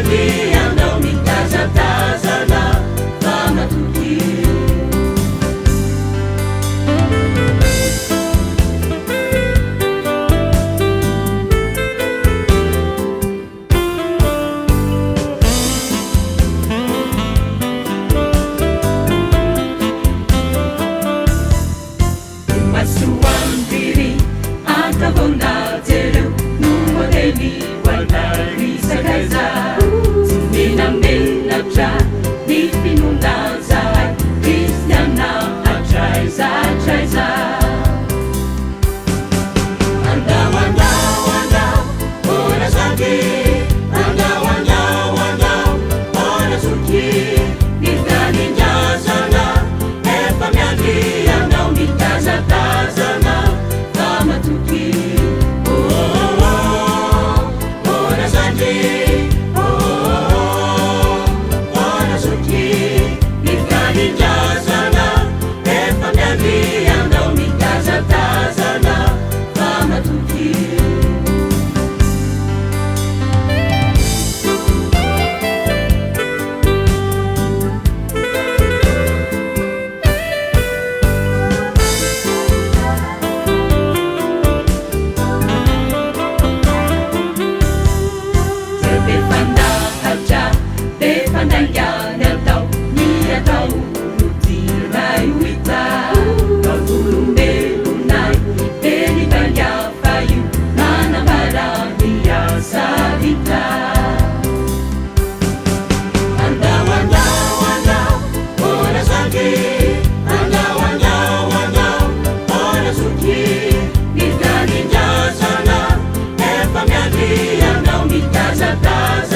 miandrianao mitazatazana fa matoky masuandiri antavondajereo no modely waldalisakaiza tsy menamenatra ny finondanzay kristiana atraizatraiza andao andao andao ora zaki andao andao andao ora soki nirganinjazana efa miandry andao mitazatazana fa matoky ora zaki ora soki nirganinjazana efa miandry andao mitazatazana fa matoky befandahatra befandangana atao ny atao tirai oita taotolombelonay benibangafa io manambara miasa vita andao andao andao ora zaki andao andao andao ora soki nirganinjazana efa miandry andao mitazataza